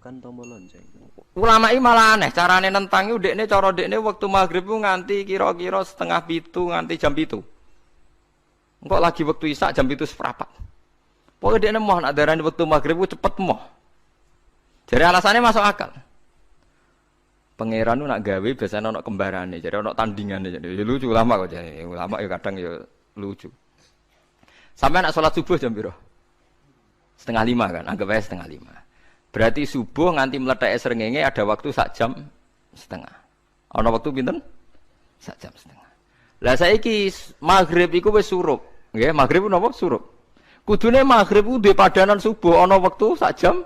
kan tombol lonceng. Ulama iki malah aneh, carane nentang iku dekne cara dekne wektu maghrib ku nganti kira-kira 6:30 nganti jam 7. Engko lagi wektu isya jam 7:15. Pokoke dekne moh nak darani wektu maghrib ku cepet moh. Jadi alasannya masuk akal. Pangeran ku nak gawe biasanya ana kembarane, jadi ana tandingane. Jadi ya lucu ulama kok jane. Ulama ya kadang ya lucu. Sampai nak salat subuh jam piro? 4:30 kan, anggap aja 4:30. Berarti subuh nganti meletak srengenge ada waktu sak jam setengah. Ana waktu pinten? Sak jam setengah. Lah saiki maghrib iku wis surup. Nggih, maghrib napa surup. Kudune maghrib ku duwe padanan subuh ana waktu sak jam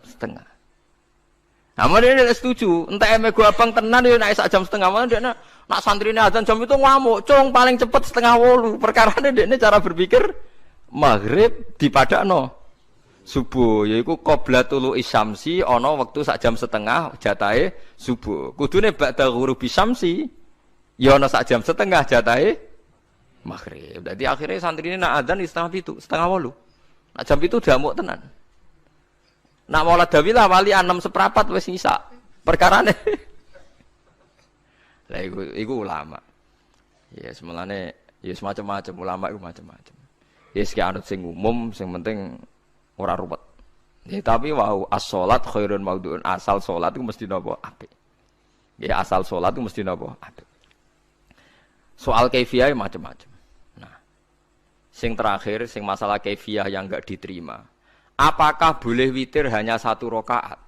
setengah. Amun dia setuju, entek mego abang tenan yo nek sak jam setengah mana dia nak santrine azan jam itu ngamuk, cung paling cepet 7:30. Perkarane dekne cara berpikir maghrib dipadakno subuh, yaiku qoblatul isyamsi ana wektu sak jam setengah jatahe subuh. Kudune ba'da ghurubi syamsi ya ana sak jam setengah jatahe maghrib. Dadi akhirnya santrine nak azan 7:30, 7:30. Nak jam itu diamuk tenan. Nak maulad dawilah wali 6:15 wis isa. Perkarane. Lah iku ulama. Ya semelane ya semacam-macam ulama iku macam-macam. Ya sing anut sing umum, sing penting ora ruwet. Ya tapi wau as-shalat khairun maudhu'un, asal salat iku mesti napa apik. Ya asal salat iku mesti napa apik. Soal kaifiyah macam-macam. Nah, sing terakhir sing masalah kaifiyah yang enggak diterima. Apakah boleh witir hanya 1 rakaat?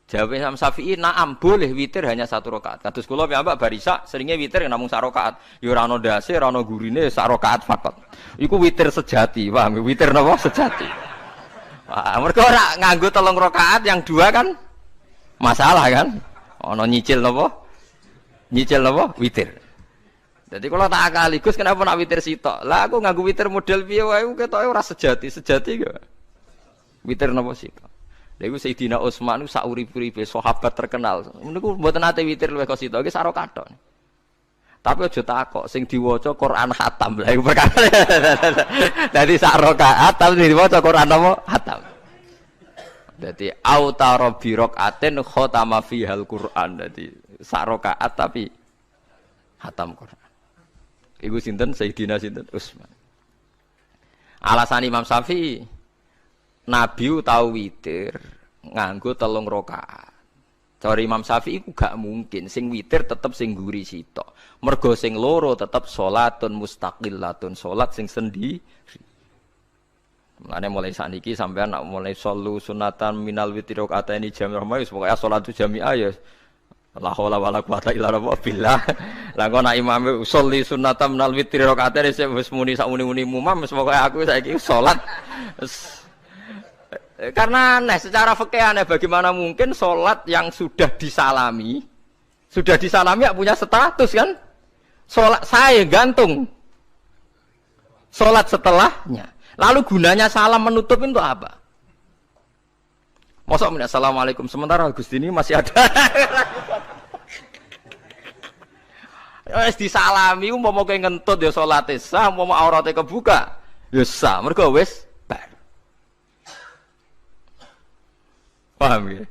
Jawab Imam Syafi'i, na'am, boleh witir hanya 1 rakaat. Kados kula piyambak barisa seringnya witir namung 1 rakaat. Ya ora ana ndase, ora ana gurine, 1 rakaat fakot. Iku witir sejati, paham? Witir napa sejati. Wah, mergo ora nganggo 3 rakaat yang 2 kan masalah kan? Ana nyicil napa? Nyicil napa? Witir. Jadi kalau tak akali, Gus kenapa nak witir sitok? Lah aku nganggo witir model piye wae ketoke ora sejati. Sejati gak? Witir napa sitok? Lha iku Sayyidina Utsman ku sak urip-uripe sahabat terkenal. Niku mboten nate witir luwih kok sitok, iki sak rakaat. Tapi aja takok sing diwaca Quran khatam. Lah iku perkara. Dadi sak rakaat tapi diwaca Quran apa? Khatam. Dadi autara bi rakaatin khatama fihal Quran. Dadi sak rakaat tapi khatam Quran. Iku sinten Sayyidina sinten Utsman. Alasan Imam Syafi'i Nabi tahu witir nganggo 3 rakaat. Cara Imam Syafi'i ku gak mungkin sing witir tetep sing guri sitok. Mergo sing loro tetep salatun mustaqillatun, salat sing sendiri. Mulane mulai saniki sampean nak mulai shollu sunatan minal witri rakaataini jami'ah wis pokoke salatu jami'ah ya la haula wala quwata illa billah. Lah kok nak imame sholli sunatan minal witri rakaataini wis muni sak muni-muni mumam wis pokoke aku saiki salat karena aneh, secara fikih aneh bagaimana mungkin sholat yang sudah disalami ya punya status kan? Sholat saya gantung sholat setelahnya. Lalu gunanya salam menutup itu apa? Mosok menit assalamualaikum sementara Gusti ini masih ada. Wis disalami umpama kowe ngentut ya salate sah, umpama aurate kebuka ya sah, mergo wis paham ya?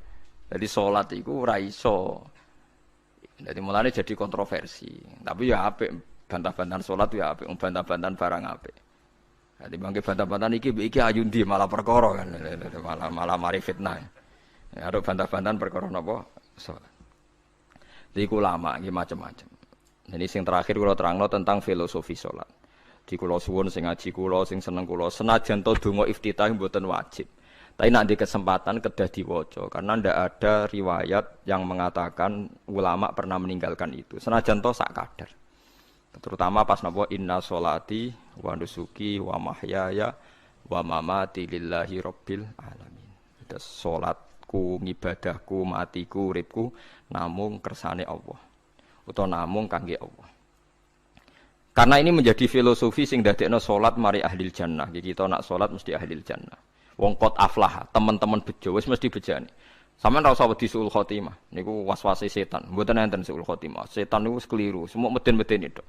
Jadi sholat itu ora iso. Jadi mulane jadi kontroversi. Tapi ya apik bantah-bantahan sholat ya apik, bantah-bantahan barang apik. Jadi bangke bantah-bantahan iki ayundi malah perkara kan. Malah mari fitnah. Ya ada bantah-bantahan perkara napa? Sholat. Jadi ulama iki macam-macam. Jadi sing terakhir kula terangno tentang filosofi sholat. Di kula suwun sing ngaji kula sing seneng kula senajan to donga iftitah mboten wajib. Tapi nak di kesempatan kedah diwaca karena ndak ada riwayat yang mengatakan ulama pernah meninggalkan itu. Senajan to sak kadar. Terutama pas napa inna sholati wa nusuki wa mahyaya wa mamati lillahi rabbil alamin. Itu salatku, ngibadahku, matiku, uripku namung kersane Allah. Utawa namung kangge Allah. Karena ini menjadi filosofi sing dadekno salat mari ahlil jannah. Kita nak salat mesti ahlil jannah. Wong kot aflah, teman-teman bejo wis mesti bejane. Sampeyan ora usah wedi suul khotimah. Niku was-wase setan. Mboten enten suul khotimah. Setan niku wis keliru, semua meden-meden itu.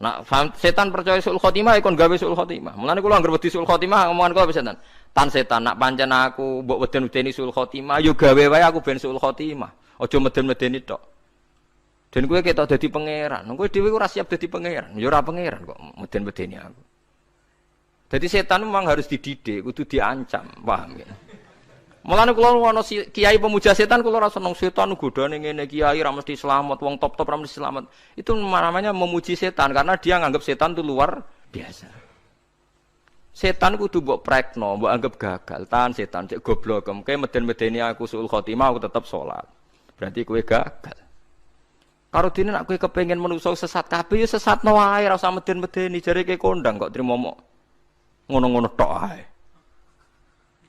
Nak setan percaya suul khotimah ikon gawe suul khotimah. Mulane kula anggere wedi suul khotimah omongan kula setan. Tan setan nak pancen aku mbok weden-wedeni suul khotimah yo gawe wae aku ben suul khotimah. Aja meden-medeni tok. Dan kowe ketok dadi pangeran. Kowe dhewe ora siap dadi pangeran. Ya ora pangeran kok meden-medeni aku. Jadi setan memang harus dididik, kudu diancam, paham ya? Mulane kula ana kiai pemuja setan kula ora seneng setan godane ngene kiai ra mesti selamat, wong top-top ra mesti selamat. Itu namanya memuji setan karena dia nganggap setan itu luar biasa. Setan kudu mbok prekno, mbok anggap gagal. Tahan setan cek goblok, kowe meden-medeni aku suul khotimah aku tetep salat. Berarti kowe gagal. Karo dene nek kowe kepengin menungso sesat kabeh ya sesatno wae ora usah meden-medeni jare kowe kondang kok trimo mok ngono-ngono tok ae.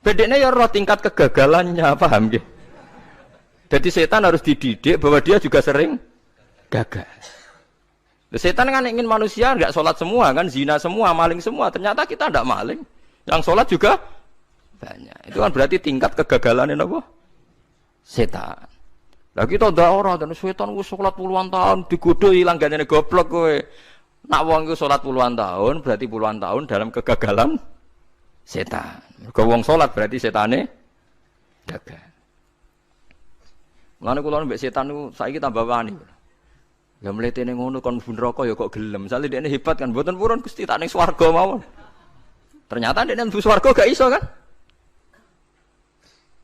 Bedeknya ya roh tingkat kegagalannya, paham nggih? Jadi setan harus dididik bahwa dia juga sering gagal. Setan kan ingin manusia enggak sholat semua kan, zina semua, maling semua. Ternyata kita enggak maling. Yang sholat juga banyak. Itu kan berarti tingkat kegagalan apa? Setan. Lah kita ndak ora dan setan wis sholat puluhan tahun digodho ilang gandene goblok kowe. Nak wong iku sholat puluhan tahun berarti puluhan tahun dalam kegagalan setan. Mergo wong salat berarti setane gagal. Mulane kula mbek setan niku saiki tambah wani. Ya mletene ngono kon mlebu neraka ya kok gelem. Misale dekne hebat kan mboten purun Gusti tak ning swarga mawon. Ternyata dekne mlebu swarga gak iso kan?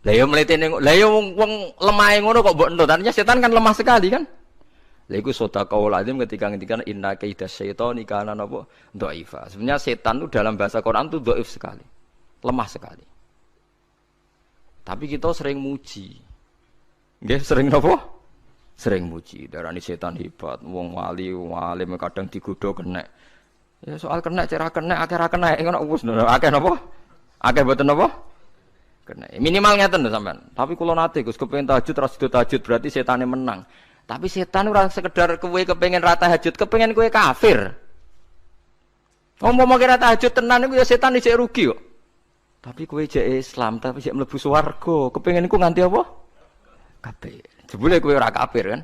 Lah ya mletene lah ya wong lemahe ngono kok mbok entut. Artinya setan kan lemah sekali kan? Lha iku sedaqaul azim ketika ngendikan inna kaidas syaitani kana napa dhaifa. Sebenarnya setan itu dalam bahasa Quran itu dhaif sekali. Lemah sekali. Tapi kita sering muji. Nggih, sering napa? Sering muji. Darani setan hebat, wong wali, wong alim kadang digodho kena. Ya soal kena cara kena, akeh ra kena ngono wis akeh napa? Akeh mboten napa? Kena. Minimal ngeten lho sampean. Tapi kula nate Gus kepengin tahajud terus tahajud berarti setane menang. Tapi setan ora sekedar kowe kepengin ra tahajud, kepengin kowe kafir. Umpama kira tahajud tenan iku ya setan isih rugi kok. Tapi kowe jek Islam, tapi jek mlebu swarga, kepengin iku nganti apa? Kafir. Jebule kowe ora kafir kan?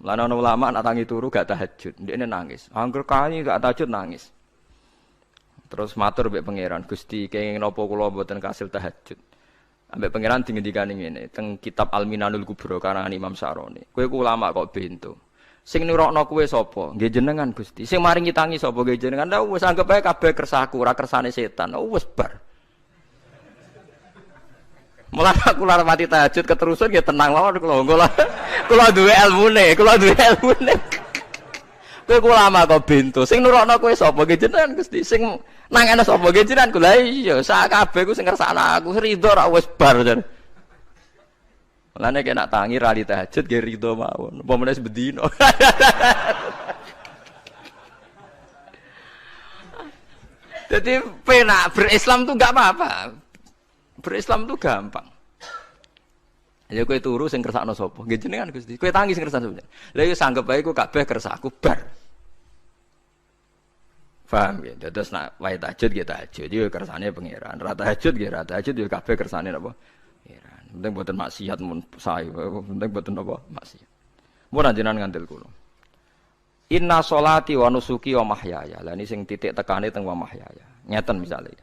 Lan ana ulama nak tangi turu gak tahajud, ndekne nangis. Angger kae gak tahajud nangis. Terus matur mbek pangeran, Gusti kenging napa kula mboten kasil tahajud. Ambek pangeran dingendikane ngene, teng kitab Al-Minanul Kubra karangan Imam Syaroni. Kowe ku ulama kok bento. Sing nurokno kowe sapa? Nggih jenengan Gusti. Sing maringi tangi sapa? Nggih jenengan. Lah wis anggap ae kabeh kersaku, ora kersane setan. Wis bar. Mulane aku lara mati tahajud keterusan nggih tenang mawon kula. Kula duwe ilmune, Kowe ku ulama kok bento. Sing nurokno kowe sapa? Nggih jenengan Gusti. Sing nang ana sapa nggih jenengan kula iya sak kabeh ku sing kersane aku ridho ra wis bar jan. Mulane nek nak tangi ra li tahajud nggih ridho mawon. Apa meneh bedino. Jadi penak berislam tuh enggak apa-apa. Berislam tuh gampang. Ya kowe turu sing kersakno sapa? Nggih jenengan Gusti. Kowe tangi sing kersakno sapa? Lah iku sanggep ae ku kabeh kersaku bar. Paham ya? Terus nak wae tahajud nggih tahajud yo kersane pangeran. Ra tahajud nggih ra tahajud yo kabeh kersane napa? Pangeran. Penting mboten maksiat mun sae. Penting mboten napa maksiat. Mun jenengan ngandel kula. Inna sholati wa nusuki wa mahyaya. Lah ini sing titik tekane teng wa mahyaya. Ngeten misale.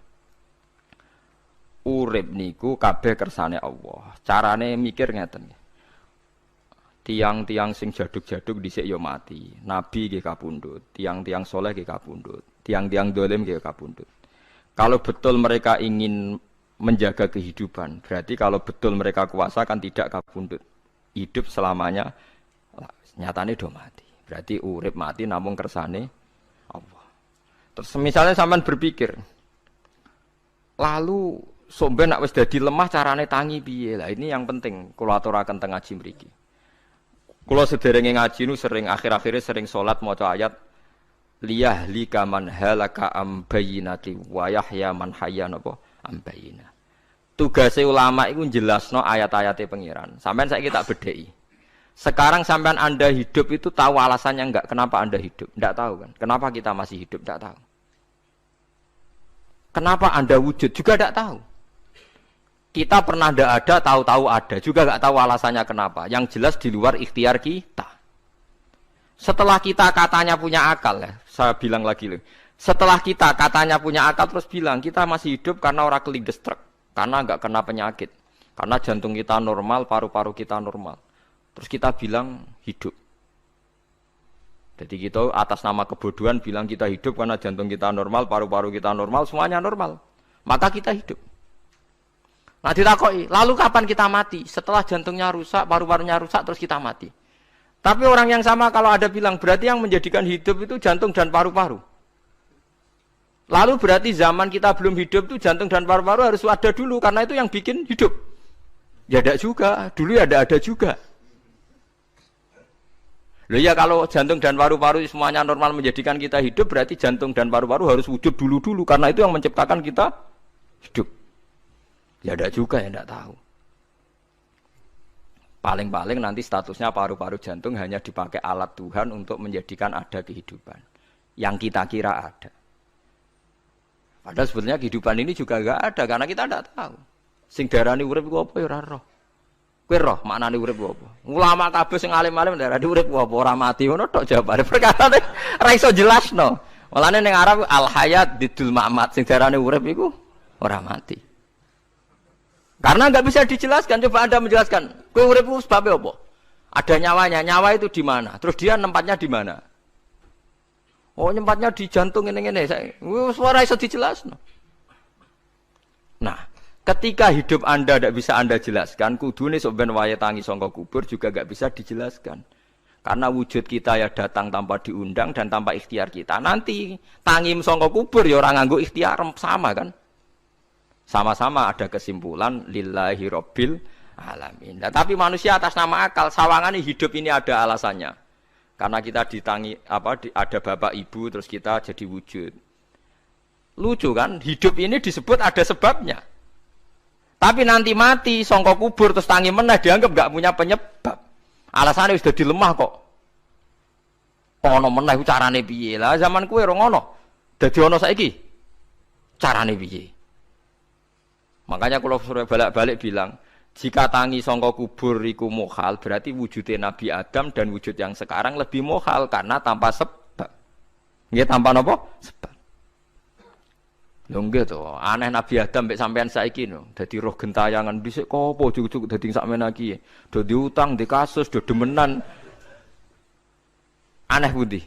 Urip niku kabeh kersane Allah. Carane mikir ngeten. Tiang-tiang sing jaduk-jaduk dhisik ya mati. Nabi nggih kapundhut, tiang-tiang soleh nggih kapundhut, tiang-tiang dolim nggih kapundhut. Kalau betul mereka ingin menjaga kehidupan, berarti kalau betul mereka kuasa kan tidak kapundhut. Hidup selamanya nyatane do mati. Berarti urip mati namung kersane Allah. Terus misalnya sampean berpikir, lalu somben nek wis dadi lemah carane tangi piye? Lah ini yang penting kula aturaken teng ngaji mriki. Kula sederenge ngaji nu sering akhir-akhire sering salat maca ayat liyahlika man halaka am bayyinati wa yahya man hayya napa am bayyina. Tugase ulama iku jelasno ayat-ayate pangeran. Sampeyan saiki tak bedheki. Sekarang sampean Anda hidup itu tahu alasannya enggak? Kenapa Anda hidup? Enggak tahu kan? Kenapa kita masih hidup? Enggak tahu. Kenapa Anda wujud? Juga enggak tahu. Kita pernah enggak ada, tahu-tahu ada. Juga enggak tahu alasannya kenapa. Yang jelas di luar ikhtiar kita. Setelah kita katanya punya akal ya, saya bilang lagi loh. Setelah kita katanya punya akal terus bilang kita masih hidup karena orang kelindes truk, karena nggak kena penyakit, karena jantung kita normal, paru-paru kita normal. Terus kita bilang hidup. Jadi kita atas nama kebodohan bilang kita hidup karena jantung kita normal, paru-paru kita normal, semuanya normal. Maka kita hidup. Nah ditakoi, lalu kapan kita mati? Setelah jantungnya rusak, paru-parunya rusak, terus kita mati. Tapi orang yang sama kalau ada bilang, berarti yang menjadikan hidup itu jantung dan paru-paru. Lalu berarti zaman kita belum hidup itu jantung dan paru-paru harus ada dulu, karena itu yang bikin hidup. Ya ada juga, dulu ya ada juga. Loh ya kalau jantung dan paru-paru semuanya normal menjadikan kita hidup, berarti jantung dan paru-paru harus wujud dulu-dulu, karena itu yang menciptakan kita hidup. Ya ada juga, ya tidak tahu. Paling-paling nanti statusnya paru-paru jantung hanya dipakai alat Tuhan untuk menjadikan ada kehidupan. Yang kita kira ada. Padahal sebetulnya kehidupan ini juga enggak ada, karena kita tidak tahu. Sing darani urip iku apa ya ora roh. Kowe roh maknane urip apa? Ulama kabeh sing alim-alim darani urip apa ora mati ngono tok jawabane. Perkarane ora iso jelasno. Mulane ning Arab al hayat didul mamat sing darani urip iku ora mati. Karena enggak bisa dijelaskan, coba Anda menjelaskan. Kowe urip iku sebabnya apa? Ada nyawanya, nyawa itu di mana? Terus dia nempatnya di mana? Oh, nempatnya di jantung ngene-ngene. Wis ora iso dijelasno. Nah, ketika hidup Anda tidak bisa Anda jelaskan, kudune sok ben wayahe tangi sangka kubur juga enggak bisa dijelaskan. Karena wujud kita ya datang tanpa diundang dan tanpa ikhtiar kita. Nanti tangi sangka kubur ya ora nganggo ikhtiar sama kan? Sama-sama ada kesimpulan lillahi rabbil alamin. Nah, tapi manusia atas nama akal, sawangane hidup ini ada alasannya. Karena kita ditangi ada bapak ibu terus kita jadi wujud. Lucu kan? Hidup ini disebut ada sebabnya. Tapi nanti mati, songkok kubur, terus tangi meneh dianggap gak punya penyebab. Alasannya sudah dilemah kok. Ono meneh carane piye? Lah zaman kuwe ora ngono. Dadi ono saiki. Carane piye? Makanya kalau suruh balik-balik bilang, jika tangi songkok kubur iku mukhal, berarti wujudnya Nabi Adam dan wujud yang sekarang lebih mukhal karena tanpa sebab. Nggih tanpa napa? Sebab. Lho nggih to, aneh Nabi Adam mek sampean saiki no. Dadi roh gentayangan dhisik kopo cucuk dadi sakmene iki. Do diutang, di kasus, do demenan. Aneh pundi?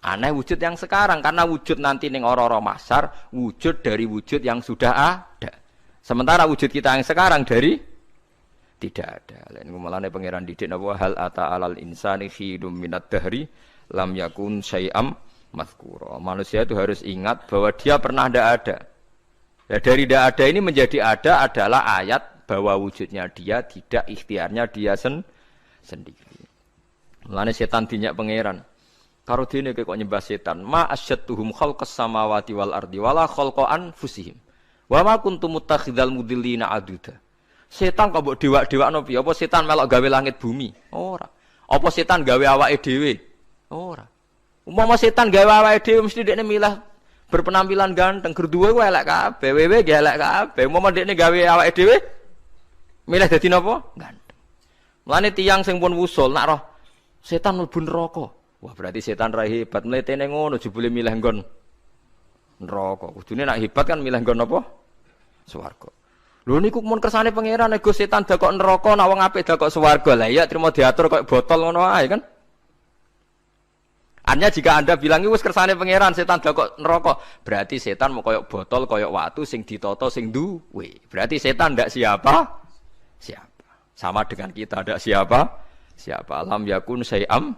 Aneh wujud yang sekarang karena wujud nanti ning ora-ora mahsyar wujud dari wujud yang sudah ada. Sementara wujud kita yang sekarang dari tidak ada. Lain ngomongane pangeran didik napa hal ata alal insani khidum minad dahri lam yakun syai'am mazkura. Manusia itu harus ingat bahwa dia pernah tidak ada. Ya, dari tidak ada ini menjadi ada adalah ayat bahwa wujudnya dia tidak ikhtiarnya dia sendiri. Mulane setan dinyak pangeran. Karo dene kok nyembah setan. Ma asyattuhum khalqas samawati wal ardi wala khalqa anfusihim. Wa ma kuntum muttakhidhal mudillina aduda. Setan kok mbok dewak-dewakno piye? Apa setan melok gawe langit bumi? Ora. Apa setan gawe awake dhewe? Ora. Umpama setan gawe awake dhewe mesti dekne milah berpenampilan ganteng, gerduwe ku elek kabeh, wewe ge elek kabeh. Umpama dekne gawe awake dhewe milih dadi napa? Ganteng. Mulane tiyang sing pun wusul nak roh setan mlebu neraka. Wah, berarti setan ra hebat, mletene ngono jebule milih nggon neraka. Kudune nak hebat kan milih nggon apa? Swarga. Lho niku mun kersane pangeran nego setan dakok neraka nak wong apik dakok swarga. Lah iya trimo diatur kok botol ngono ae kan. Artinya jika Anda bilang wis kersane pangeran setan dakok neraka, berarti setan mau koyok botol, koyok watu sing ditata sing duwe. Berarti setan ndak siapa? Siapa. Sama dengan kita ndak siapa? Siapa. Alam yakun syai'am.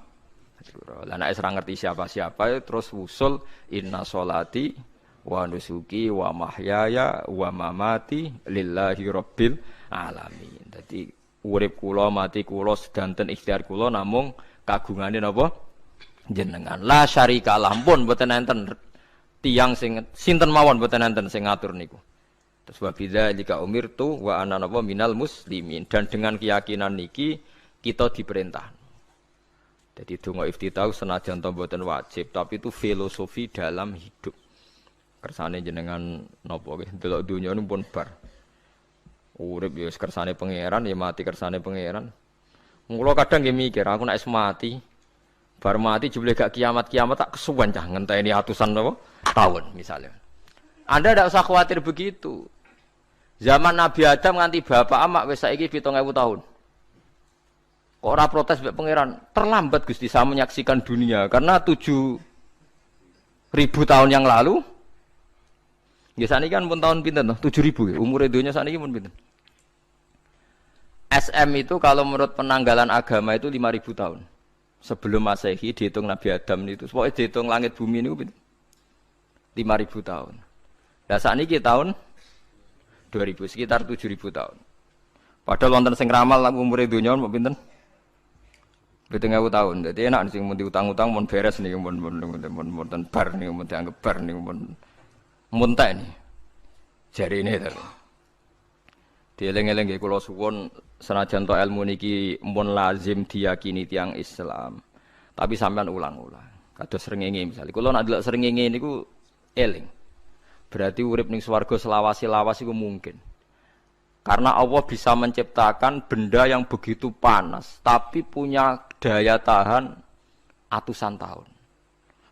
Lah nek ora ngerti siapa-siapa terus wusul inna sholati wa nusuki wa mahyaya wa mamati lillahi rabbil alamin. Dadi urip kula mati kula sedanten ikhtiar kula namung kagungane napa jenengan. La syarika lampun mboten enten tiyang sing sinten mawon mboten enten sing ngatur niku. Terus wa bidzalika umirtu wa ana napa minal muslimin dan dengan keyakinan niki kita diperintah. Jadi donga iftitah senajan to mboten wajib tapi itu filosofi dalam hidup. Kersane jenengan napa nggih delok donya niku pun bar. Urip ya kersane pangeran ya mati kersane pangeran. Mula kadang nggih mikir aku nek mati Bar mati jebule gak kiamat-kiamat tak kesuwen cah ngenteni atusan apa tahun misalnya. Anda tidak usah khawatir begitu. Zaman Nabi Adam nganti bapak amak wis saiki 7.000 tahun. Kok ora protes mbek pangeran? Terlambat Gusti saya menyaksikan dunia karena 7.000 tahun yang lalu. Ya sakniki kan pun tahun pinten to? 7.000 umure donya sakniki pun pinten? SM itu kalau menurut penanggalan agama itu 5.000 tahun. Sebelum Masehi dihitung Nabi Adam itu. Pokoknya dihitung langit bumi niku 5.000 tahun. Lah sakniki tahun 2000 sekitar 7.000 tahun. Padahal wonten sing ramal umure donya mau pinten? 7.000 tahun. Dadi enak sing mun diutang-utang mun beres niki mun bar niku mun dianggap bar niku mun muntek nih. Jarine to. Dieling-eling nggih kula suwun senajan to ilmu niki mun lazim diyakini tiyang Islam. Tapi sampean ulang-ulang. Kados srengenge misalnya. Kula nak delok srengenge niku eling. Berarti urip ning swarga selawase-lawas iku mungkin. Karena Allah bisa menciptakan benda yang begitu panas tapi punya daya tahan atusan tahun.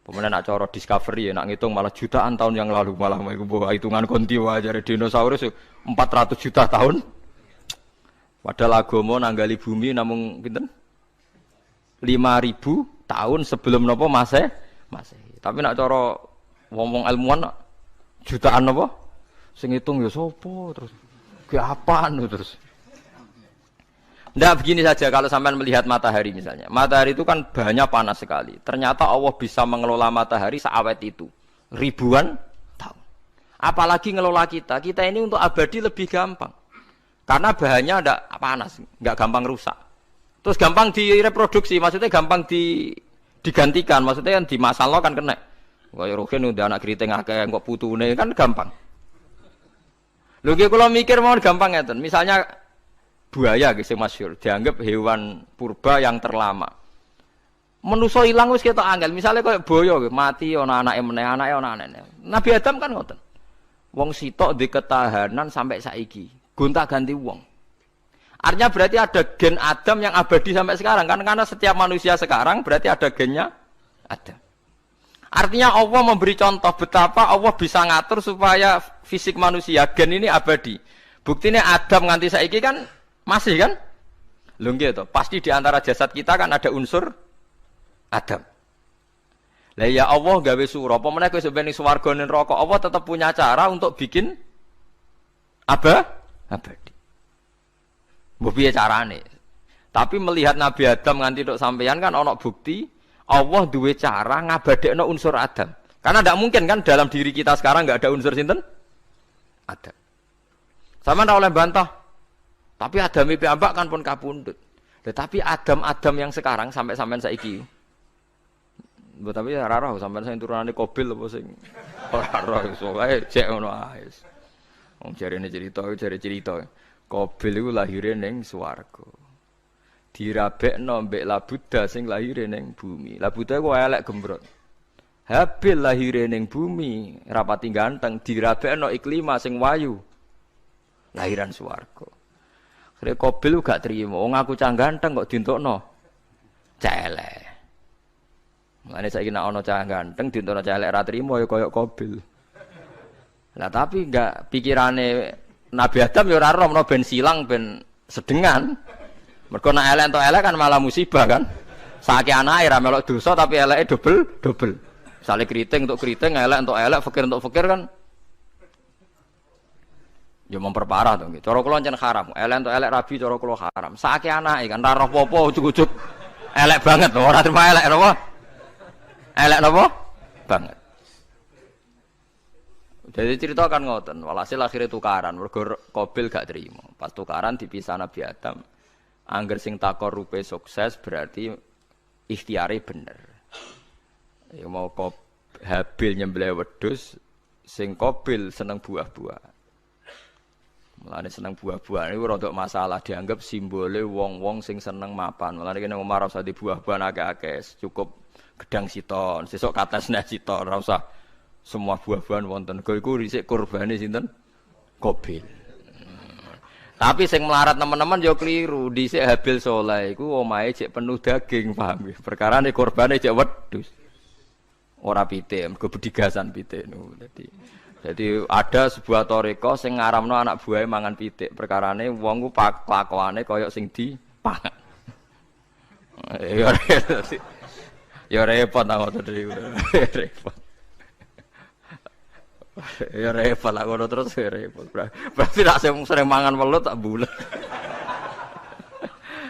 Pemenang nak cara discovery ya nak ngitung malah jutaan tahun yang lalu malah hitungan konti wae jare dinosaurus 400 juta tahun. Padahal agama nanggali bumi namung pinten? 5.000 tahun sebelum napa Masehi. Tapi nak cara wong-wong ilmuwan jutaan napa? Sing ngitung ya sapa terus ke apaan terus. Ndak begini saja kalau sampean melihat matahari misalnya. Matahari itu kan banyak panas sekali. Ternyata Allah bisa mengelola matahari seawet itu. Ribuan tahun. Apalagi ngelola kita. Kita ini untuk abadi lebih gampang. Karena bahannya ndak panas, nggak gampang rusak. Terus gampang direproduksi, maksudnya gampang digantikan, maksudnya kan di masa lo kan kena. Kaya rohen udah anak keriting akeh kok putune kan gampang. Lho ki kula mikir mawon gampang ngeten. Misalnya buaya sing masyhur dianggap hewan purba yang terlama. Manusa ilang wis ketok angel. Misale koyo boyo mati ana anake meneh, anake ana anene. Nabi Adam kan ngoten. Wong sitok di ketahanan sampai saiki. Gonta-ganti wong. Artinya berarti ada gen Adam yang abadi sampai sekarang kan karena setiap manusia sekarang berarti ada gennya Adam. Artinya Allah memberi contoh betapa Allah bisa ngatur supaya fisik manusia gen ini abadi. Buktinya Adam nganti saiki kan masih kan? Lho nggih to, pasti di antara jasad kita kan ada unsur Adam. Lah ya Allah gawe sura, apa meneh kowe sampeyan ning swarga ning neraka, Allah tetap punya cara untuk bikin abadi. Mbok piye carane? Tapi melihat Nabi Adam nganti tok sampeyan kan ana bukti Allah duwe cara ngabadekno unsur Adam. Karena tidak mungkin kan dalam diri kita sekarang nggak ada unsur sinten? Adam. Sama ndak oleh bantah. Tapi Adam iki ambak kan pun kapundhut. Tetapi Adam yang sekarang sampai sampean saiki. Mbok tapi ora roh sampean sing turunane Qabil apa sing ora roh iso wae cek ngono ae. Wong jarene cerita. Qabil iku lahire ning swarga. Dirabekno mbek Labuda sing lahire ning bumi. Labuda ku elek gembrot. Habil lahire ning bumi, rapati ganteng, dirabekno Iklima sing wayu. Lahiran swarga. Akhire Qabil gak trimo, wong aku cah ganteng kok dientukno celek. Mulane saiki nek ana cah ganteng dientukno celek ra trimo ya kaya Qabil. Lah tapi enggak pikirane Nabi Adam ya ora roh ben silang ben sedengan. Mergo nek elek entuk elek kan malah musibah kan. Saiki anake ra melok dosa tapi eleke dobel. Misale keriting untuk keriting, elek untuk elek, fakir untuk fakir kan ya memperparah to nggih. Cara kula jan haram. Elek untuk elek rabi cara kula haram. Saiki anake kan ra roh apa ujug-ujug elek banget lho, ora terima elek napa? Elek napa? Banget. Jadi cerita kan ngoten, walhasil akhirnya tukaran, mergo Qabil gak terima. Pas tukaran dipisah Nabi Adam. Angger sing takorupe sukses berarti ikhtiare bener. Ya mau Habil nyembelih wedhus, sing Qabil seneng buah-buah. Mulane seneng buah-buah niku rada masalah dianggap simbole wong-wong sing seneng mapan. Mulane kene Umar ora usah di buah-buahan akeh-akeh, cukup gedang siton, sesuk kates nek siton, ora usah semua buah-buahan wonten. Iku dhisik kurbane sinten? Qabil. Tapi sing melarat teman-teman yo keliru. Dhisik Habil saleh iku omahe cek penuh daging, paham ya? Perkarane korbane cek wedhus. Ora pitik, mergo bedigasan pitik niku. Jadi ada sebuah toreko sing ngaramno anak buahe mangan pitik. Perkarane wong ku kelakuane kaya sing dipangan. Ya repot ta ngoten iki. Repot. Ya repot lah ngono terus ya repot. Berarti nek sering mangan welut tak bulet.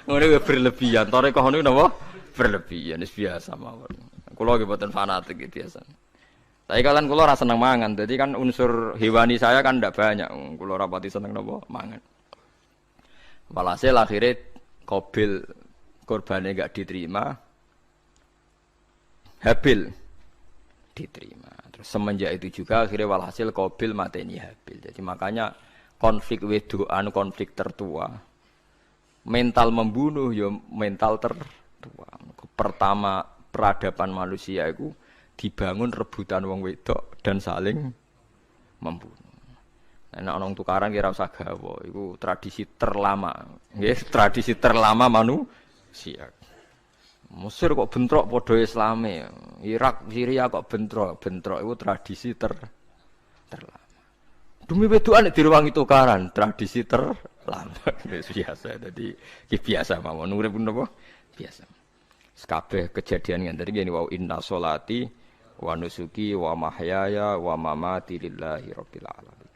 Ngono kuwi berlebihan. Toreko niku napa? Berlebihan wis biasa mawon. Kula nggih mboten fanatik iki biasa. Tapi kalian kula ora seneng mangan. Jadi kan unsur hewani saya kan ndak banyak. Kula ora pati seneng napa mangan. Walhasil akhirnya Qabil korbannya enggak diterima. Habil diterima. Terus semenjak itu juga akhirnya walhasil Qabil mateni Habil. Jadi makanya konflik wedoan, konflik tertua. Mental membunuh ya mental tertua. Pertama peradaban manusia itu dibangun rebutan wong wedok dan saling membunuh. Nek ana tukaran kira usah gawa, iku tradisi terlama. Nggih, tradisi terlama manusia. Mesir kok bentrok padha Islame. Irak, Syria kok bentrok iku tradisi terlama. Demi wedokan direwangi tukaran, tradisi terlama. Biasa. Dadi iki biasa mawon urip napa? Biasa. Kabeh kejadian ngene iki wau inna sholati wa nusuki wa mahyaya wa mamati lillahi rabbil alamin.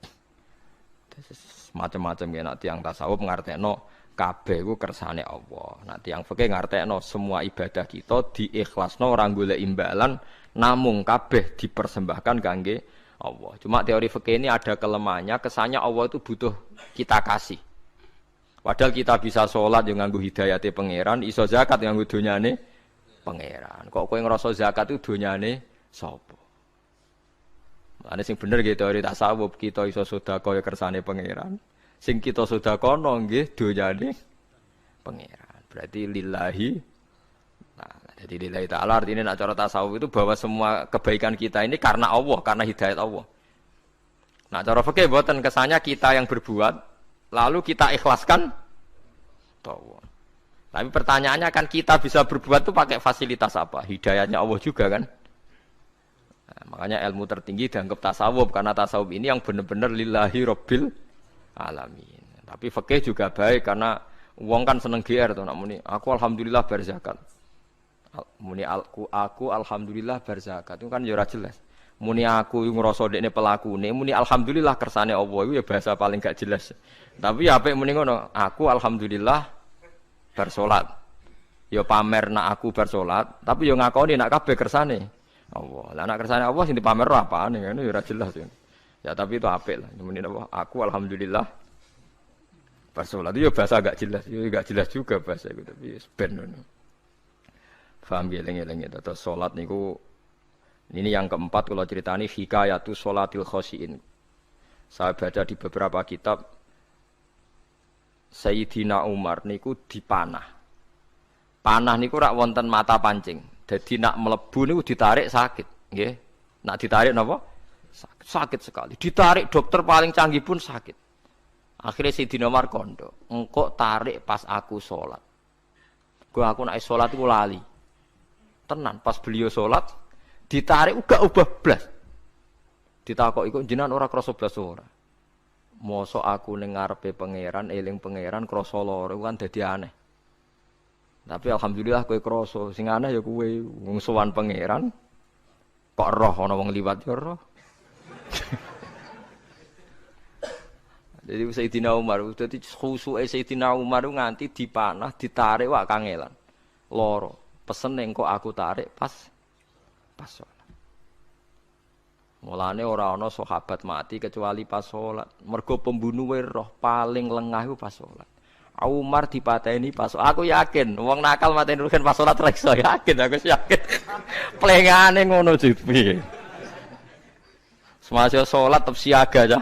Macam-macam ya nek tiyang tasawuf ngartekno kabeh iku kersane Allah. Nek tiyang fikih ngartekno semua ibadah kita diikhlasno ora golek imbalan namung kabeh dipersembahkan kangge Allah. Cuma teori fikih ini ada kelemahannya, kesannya Allah itu butuh kita kasih. Padahal kita bisa sholat yang nganggo hidayate pangeran, iso zakat yang nganggo donyane pangeran. Kok kowe ngrasa zakat itu donyane sapa? Ane sing bener nggih teori tasawuf, kita iso sedekah ya kersane pangeran. Sing kita sedekahno nggih donyane pangeran. Berarti lillahi. Nah, jadi lillahi ta'ala artinya nak cara tasawuf itu bahwa semua kebaikan kita ini karena Allah, karena hidayat Allah. Nah, cara fikih mboten kesannya kita yang berbuat lalu kita ikhlaskan Allah. Tapi pertanyaannya kan kita bisa berbuat itu pakai fasilitas apa? Hidayatnya Allah juga kan? Nah, makanya ilmu tertinggi dianggap tasawuf karena tasawuf ini yang benar-benar lillahi rabbil alamin. Tapi fikih juga baik karena wong kan seneng GR to nak muni aku alhamdulillah bar zakat. Muni aku alhamdulillah bar zakat itu kan ya ora jelas. Muni aku ngrasa dekne pelakune, muni alhamdulillah kersane Allah itu ya bahasa paling gak jelas. Tapi ya apik muni ngono, aku alhamdulillah bar salat. Ya pamer nak aku bar salat, tapi ya ngakoni nak kabeh kersane Allah. Lah nek kersane Allah sing dipamer apane ngene ya ora jelas ya. Ya tapi itu apik lah. Muni apa? Aku alhamdulillah bar salat. Itu ya bahasa agak jelas. Ya enggak jelas juga bahasa itu tapi ben ngono. Paham ya eling-eling itu. Terus salat niku ini yang keempat kalau ceritani hikayatu sholatil khosyiin. Saya baca di beberapa kitab Sayyidina Umar niku dipanah. Panah niku rak wonten mata pancing. Jadi nak melebu niku ditarik sakit, nggih. Nak ditarik napa? Sakit sekali. Ditarik dokter paling canggih pun sakit. Akhirnya Sayyidina Umar kondo, engkau tarik pas aku sholat. Gua aku nak sholat iku lali. Tenan pas beliau sholat ditarik uga ubah blas. Ditakoki kok jenengan ora krasa blas ora. Mosok aku ning ngarepe pangeran, eling pangeran krasa lara kan dadi aneh. Tapi alhamdulillah kowe krasa, sing aneh ya kowe wong sowan pangeran kok roh ana wong liwat ya roh. Jadi Sayyidina Umar, dadi khusuke Sayyidina Umar nganti dipanah, ditarik wak kangelan. Lara. Pesen engko aku tarik pas sholat. Mulane ora ana sahabat mati kecuali pas sholat. Mergo pembunuhe roh paling lengah iku pas sholat. Umar dipateni pas sholat. Aku yakin wong nakal mateni rugen pas sholat ra iso yakin aku yakin. Plengane ngono piye. Semasa sholat tetep siaga aja.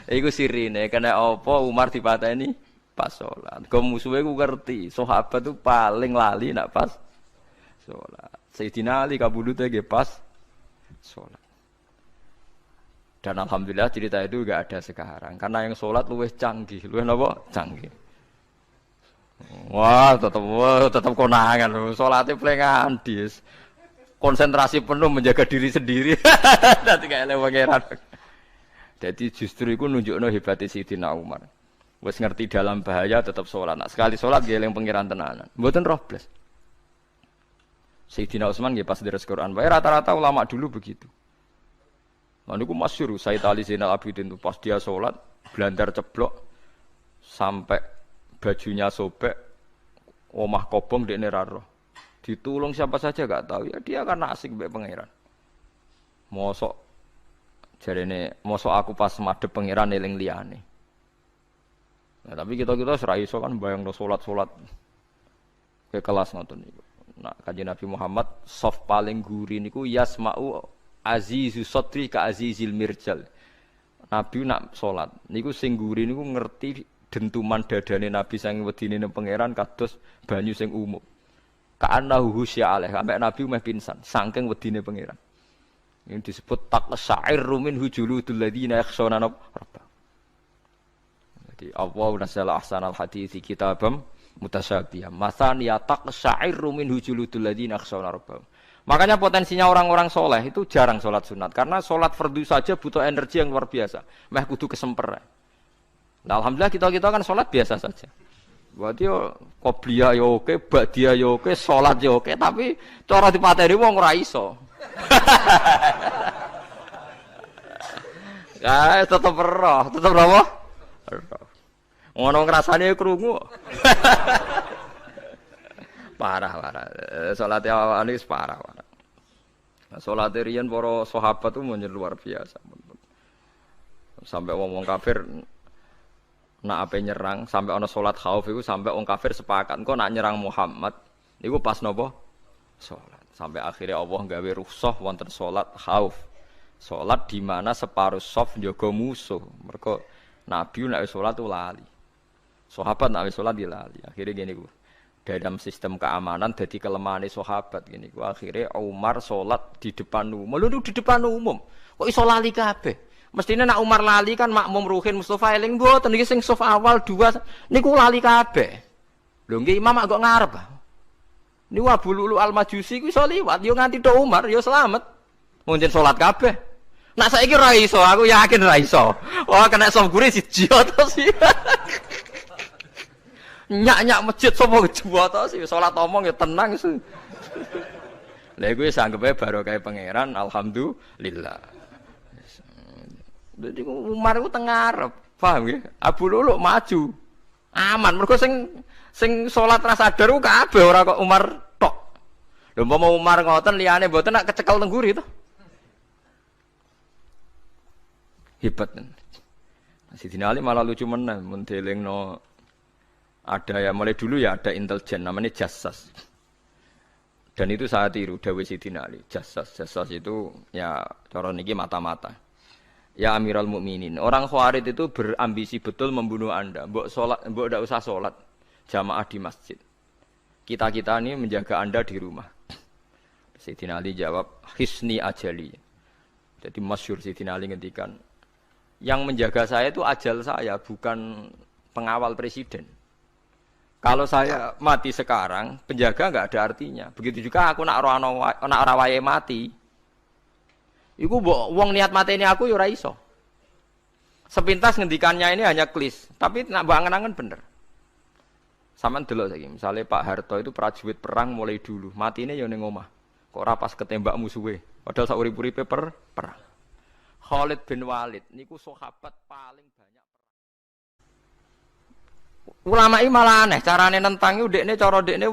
Iku sirine kena apa Umar dipateni pas sholat. Kau musuhnya ku ngerti. Sahabat tu paling lali nak pas sholat. Sayyidina Ali kabudutnya ke pas sholat. Dan alhamdulillah cerita itu enggak ada sekarang. Karena yang sholat luwih canggih, luwih napa? Canggih. Wah, tetap konangan. Sholatnya pelengan dis. Konsentrasi penuh menjaga diri sendiri. Dadi kayak pangeran. Jadi justru itu nunjukno hebatnya Sayyidina Umar. Wes ngerti dalam bahaya tetap sholat. Nah, sekali sholat dia yang pangeran tenanan. Mboten roh blas. Sayyidina Utsman nggih pas deres Quran. Wae rata-rata ulama dulu begitu. Lalu aku masyhur Sayyid Ali Zainal Abidin itu pas dia sholat blandar ceblok sampai bajunya sobek, omah kobong dekne ra roh. Ditulung siapa saja enggak tahu ya dia karena asik mbek pangeran. Mosok jarene mosok aku pas madhep pangeran eling liyane. Nah, tapi kita ora iso kan bayangno salat-salat ke kelas ngoten niku. Nah, Kanjeng Nabi Muhammad soft paling guri niku yasma'u azizu sotri ka azizil mirjal. Nabi nak salat niku sing guri niku ngerti dentuman dadane Nabi sang wedine nang pangeran kados banyu sing umum. Ka'annahu husya alaih sampai Nabi meh pingsan saking wedine pangeran. Ini disebut taqsa'irru min hujuludul ladzina yakhshawna rabbah. Jadi Allah nazzala ahsanal hadithi kitabam mutasyabihan. Matsan ya taqsa'irru min hujuludul ladzina yakhshawna rabbah. Makanya potensinya orang-orang soleh itu jarang sholat sunat. Karena sholat fardu saja butuh energi yang luar biasa. Meh kudu kesemper. Nah, alhamdulillah kita kan sholat biasa saja. Berarti yo qobliyah yo oke, ba'diyah yo oke, sholat yo oke. Tapi cara dipateni wong ora iso. Tetep roh. Tetep apa? Ngono ngrasane krungu. Parah. Salate awake wis parah. Salate riyen para sahabat itu menjadi luar biasa. Sampai wong kafir nak ape nyerang, sampai ana salat khauf iku sampai wong kafir sepakat engko nak nyerang Muhammad niku pas napa? Salat. Sampai akhirnya Allah gawe rukhsah wonten salat khauf. Salat di mana separuh shaf njaga musuh. Mergo Nabi nek salat lali. Sahabat nek salat lali. Akhirnya gini ku. Dalam sistem keamanan jadi kelemahan sahabat gini. Akhirnya Umar sholat di depan umum. Lalu di depan umum. Kok iso lali kabeh? Mestinya nak Umar lali kan makmum Ruhin Mustafa eling mboten iki sing saf awal dua niku lali kabeh. Lho nggih imam kok ngarep. Niku Abu Lulu Al-Majusi ku iso liwat yo nganti tok Umar yo slamet. Munjen sholat kabeh. Nak saiki ra iso, aku yakin ra iso. Wah kena saf gure siji to sih. Nyak masjid sapa kejuwa to sih salat omong ya tenang sih. Lha iku wis anggepe barokah pangeran alhamdulillah. Dadi Umar iku teng ngarep, paham nggih? Abu Lulu maju. Aman mergo sing salat ra sadar ku kabeh ora kok Umar tok. Lha umpama Umar ngoten liyane mboten nak kecekel teng guri to. Hebat. Sidina Ali malah lucu meneh mun delingno ada ya mulai dulu ya ada intelijen namanya jassas dan itu saya tiru dawuh Sidina Ali jassas itu ya cara niki mata-mata ya Amirul Mukminin orang Khawarij itu berambisi betul membunuh Anda mbok ndak usah salat jamaah di masjid kita ini menjaga Anda di rumah. Sidina Ali jawab hisni ajali. Jadi masyhur Sidina Ali ngendikan yang menjaga saya itu ajal saya bukan pengawal presiden. Kalau saya mati sekarang, penjaga enggak ada artinya. Begitu juga aku nak ora wayahe mati. Iku mbok wong niat mateni aku ya ora iso. Sepintas ngendikannya ini hanya klis, tapi nak mbok angen-angen bener. Sampeyan delok saiki, misale Pak Harto itu prajurit perang mulai dulu, matine ya ning omah. Kok ora pas ketembak musuhe, padahal sak urip-uripe perang. Khalid bin Walid niku sahabat paling banyak ulama iki malah aneh carane nentangi ndekne cara ndekne